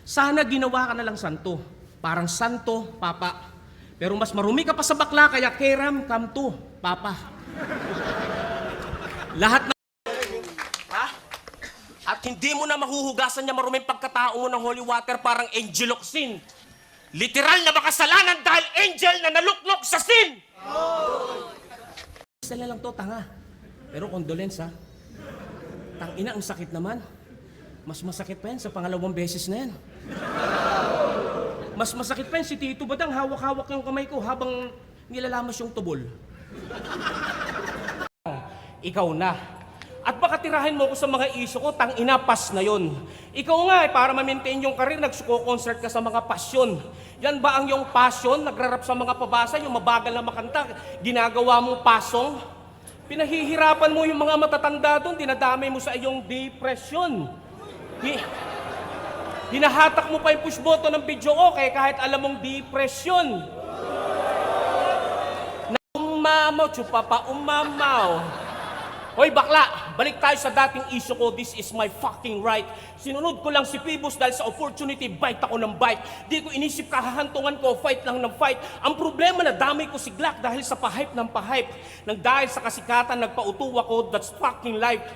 Sana ginawa ka na lang santo. Parang santo, papa. Pero mas marumi ka pa sa bakla, kaya keram kamto, papa. Lahat na... Ha? At hindi mo na mahuhugasan niya maruming pagkatao mo ng holy water parang angel of sin. Literal na makasalanan dahil angel na naluklok sa sin! Isa na lang to, tanga. Pero condolence, ha? Tangina, ang sakit naman. Mas masakit pa yan sa pangalawang beses na yan. Mas masakit pa yan si Tito Badang, hawak-hawak yung kamay ko habang nilalamas yung tubol. Ikaw na. At baka tirahin mo ko sa mga isyo ko, tangina, pas na yon. Ikaw nga, para ma-maintain yung career, nagsuko-concert ka sa mga pasyon. Yan ba ang yung passion? Nagrarap sa mga pabasa, yung mabagal na makanta, ginagawa mong pasong? Pinahihirapan mo yung mga matatanda doon, dinadamay mo sa iyong depression. Hinahatak mo pa yung push button ng video okay kahit alam mong depression. Na umamaw, chupapa, umamaw. Hoy bakla, balik tayo sa dating issue ko, this is my fucking right. Sinunod ko lang si Pibos dahil sa opportunity, bite ako ng bite. Di ko inisip kahahantungan ko, fight lang ng fight. Ang problema na damay ko si Glock dahil sa pahype ng pahype. Nang dahil sa kasikatan, nagpauto ako, that's fucking life.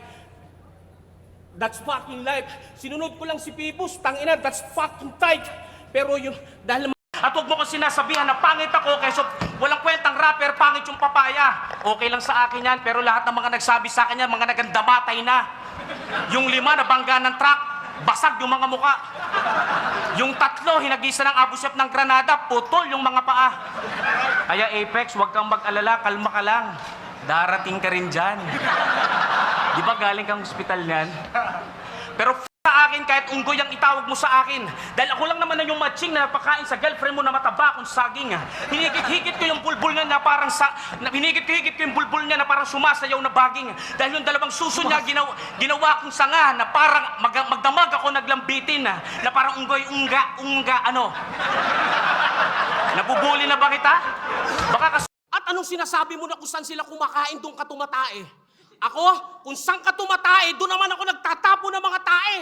That's fucking life. Sinunod ko lang si Pibos, tangina, that's fucking tight. Pero yung, dahil... At huwag mo ko sinasabihan na pangit ako, kaysa walang kwentang rapper, pangit yung papaya. Okay lang sa akin yan, pero lahat ng mga nagsabi sa akin yan, mga nagandamatay na. Yung 5, nabangga ng truck, basag yung mga muka. Yung 3, hinagisa ng abusep ng granada, putol yung mga paa. Kaya Apex, huwag kang mag-alala, kalma ka lang. Darating ka rin dyan. Di ba galing kang hospital niyan? Pero sa akin, kahit unggoy ang itawag mo sa akin. Dahil ako lang naman na yung matching na napakain sa girlfriend mo na mataba kung saging. Hinigit-higit ko yung bulbul niya na parang hinigit-higit ko yung bulbul niya na parang sumasayaw na baging. Dahil yung dalawang suso niya ginawa kong sanga na parang magdamag ako naglambitin na parang unggoy, unga, ano. Nabubuli na ba kita? Baka At anong sinasabi mo na kung saan sila kumakain, doon ka tumatae? Ako, kung saan ka tumatae, doon naman ako nagtatapo ng mga tae.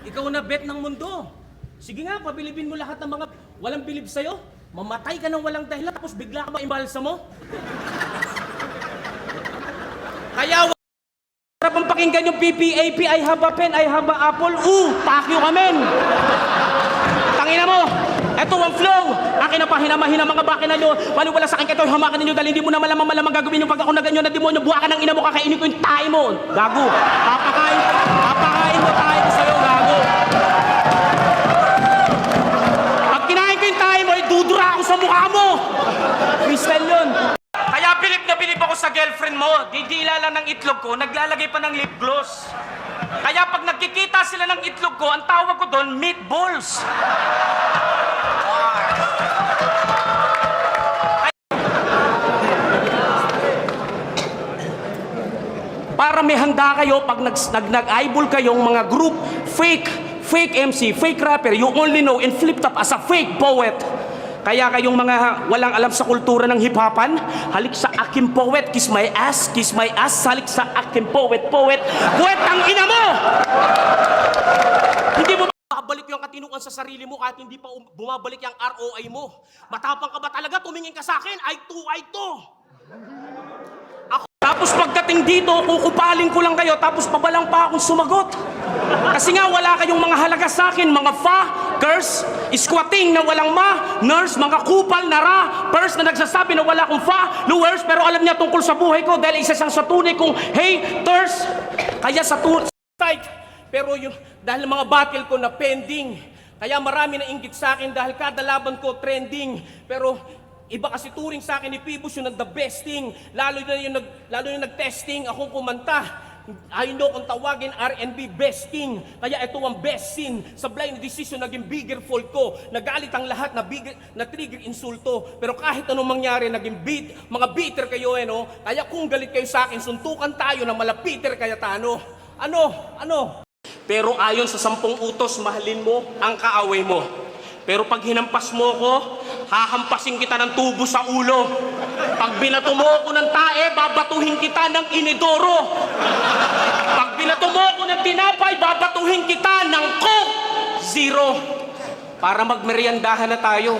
Ikaw na bet ng mundo. Sige nga, pabilibin mo lahat ng mga walang bilib sa'yo. Mamatay ka ng walang dahilan, tapos bigla ka maimbalsa mo. Kaya harap ang pakinggan yung PPAP, I have a pen, I have a apple, pakyo ka men. Tangina mo. Ito ang flow! Akin na pa, hinama-hina mga bakina nyo. Wala sa akin kayo, hamakan ninyo dahil hindi mo na malamang gagawin yung pag ako na ganyan na demonyo. Buwakan ng ina mo, kakainin ko yung tayo mo. Gago! Papakain mo tayo ko sa'yo, gago! Pag kinain ko yung tayo mo, idudura ako sa mukha mo! Freestyle yun! Kaya bilib na bilib ako sa girlfriend mo. Didila lang ng itlog ko, naglalagay pa ng lip gloss. Kaya pag nagkikita sila ng itlog ko, ang tawag ko doon, meatballs. Para may handa kayo pag nag-eyeball kayong mga group, fake MC, fake rapper, you only know and flipped up as a fake poet. Kaya kayong mga walang alam sa kultura ng hip-hopan, halik sa akin poet, kiss my ass, halik sa akin poet, poet ang ina mo! Hindi mo babalik yung katinuan sa sarili mo kahit hindi pa bumabalik yung ROI mo. Matapang ka ba talaga? Tumingin ka sa akin, I too. Tapos pagdating dito, kukupaling ko lang kayo, tapos pabalang pa akong sumagot. Kasi nga wala kayong mga halaga sa akin, mga curse, squatting na walang nurse, mga kupal na purse na nagsasabi na wala akong followers, pero alam niya tungkol sa buhay ko dahil isa siyang sa tunay kong haters. Kaya sa pero yung, dahil mga battle ko na pending, kaya marami na inggit sa akin dahil kada laban ko trending, pero iba kasi turing sa akin ni Pibos yung the best thing. Lalo yung nag-testing, akong kumanta. I know kung tawagin R&B best thing. Kaya ito ang best scene. Sa blind decision, naging bigger fault ko. Nagalit ang lahat na trigger insulto. Pero kahit anong mangyari, naging mga bitter kayo no? Kaya kung galit kayo sa akin, suntukan tayo na malapiter kaya tano. Ano? Pero ayon sa 10 utos, mahalin mo ang kaaway mo. Pero pag hinampas mo ko, hahampasin kita ng tubo sa ulo. Pag binato mo ko ng tae, babatuhin kita ng inidoro. Pag binato mo ko ng tinapay, Sasaluhin kita ng Coke Zero para magmeriendahan na tayo.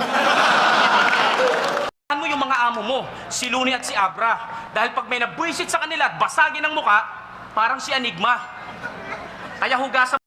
Ano mo yung mga amo mo, si Looney at si Abra. Dahil pag may nabwisit sa kanila at basagin ang muka, parang si Enigma. Kaya hugasan.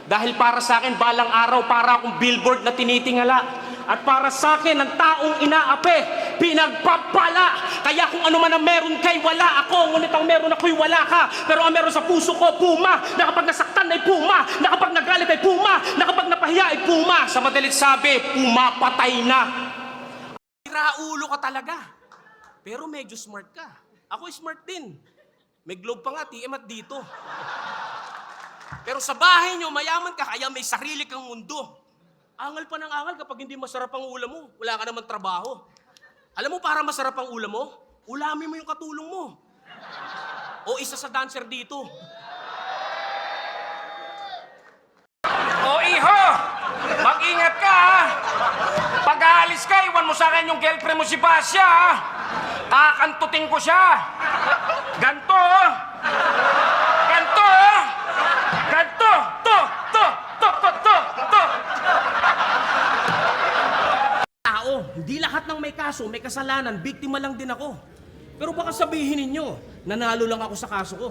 Dahil para sa akin, balang araw, para akong billboard na tinitingala. At para sa akin, ang taong inaapi, pinagpapala. Kaya kung ano man ang meron kay, wala ako. Ngunit ang meron ako'y wala ka. Pero ang meron sa puso ko, puma. Na kapag nasaktan ay puma. Na kapag nagalit ay puma. Na kapag napahiya ay puma. Sa madalit sabi, pumapatay na. Iraulo ka talaga. Pero medyo smart ka. Ako smart din. May globe pa nga, TM at dito. Pero sa bahay nyo, mayaman ka, kaya may sarili kang mundo. Angal pa ng angal kapag hindi masarap ang ulam mo. Wala ka naman trabaho. Alam mo, para masarap ang ulam mo, ulamin mo yung katulong mo. O isa sa dancer dito. O iho, mag-ingat ka ha. Pag aalis ka, iwan mo sa akin yung girlfriend mo si Basya ha. Kakantutin ko siya. Ganto oh. Ganto oh. Ganto. To. Hindi lahat ng may kaso, may kasalanan, biktima lang din ako. Pero baka sabihin ninyo, nanalo lang ako sa kaso ko.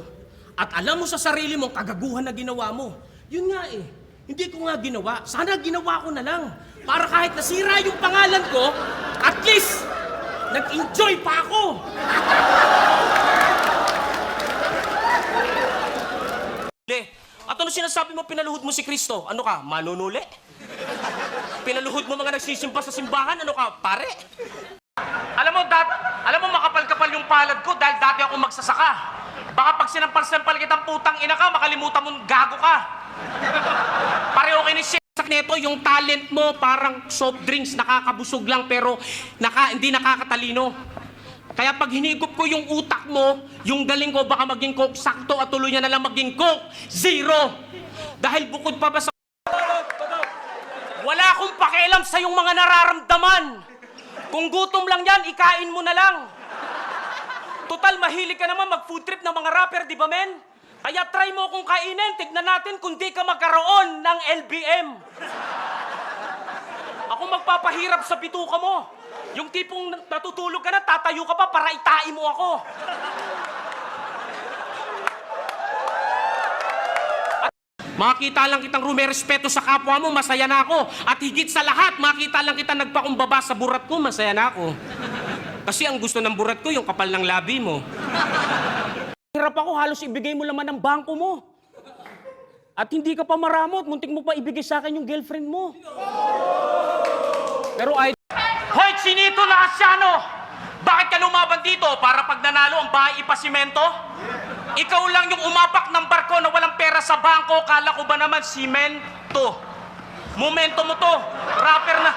At alam mo sa sarili mong kagaguhan na ginawa mo. Yun nga eh, hindi ko nga ginawa. Sana ginawa ko na lang. Para kahit nasira yung pangalan ko, at least, nag-enjoy pa ako. At ano sinasabi mo, pinaluhod mo si Kristo? Ano ka, manunuli? Pinaluhod mo mga nagsisimba sa simbahan? Ano ka, pare? Alam mo makapal-kapal yung palad ko dahil dati ako magsasaka. Baka pag sinampal-sampal kitang putang ina ka, makalimutan mong gago ka. Pareho kayo ni shit. Neto, yung talent mo parang soft drinks, nakakabusog lang pero hindi nakakatalino. Kaya pag hinigop ko yung utak mo, yung galing ko baka maging Coke sakto at tuloy niya na lang maging Coke Zero. Dahil bukod pa ba sa... Wala akong pakialam sa yung mga nararamdaman. Kung gutom lang yan, ikain mo na lang. Total, mahilig ka naman mag-food trip ng mga rapper, di ba men? Kaya try mo akong kainin, tignan natin kung di ka magkaroon ng LBM. Ako magpapahirap sa bituka mo. Yung tipong natutulog ka na, tatayo ka pa para itain mo ako. Makita lang kitang rumerespeto sa kapwa mo, masaya na ako. At higit sa lahat, makita lang kita nagpakumbaba sa burat ko, masaya na ako. Kasi ang gusto ng burat ko, yung kapal ng labi mo. Hirap ako, halos ibigay mo laman ng bangko mo. At hindi ka pa maramot, muntik mo pa ibigay sa akin yung girlfriend mo. Pero ay... Hoy, Chinito Lacasyano! Bakit ka lumaban dito? Para pag nanalo ang bahay ipasimento? Ikaw lang yung umapak ng barko na walang pera sa bangko. Kala ko ba naman simento? Momento mo to. Rapper na...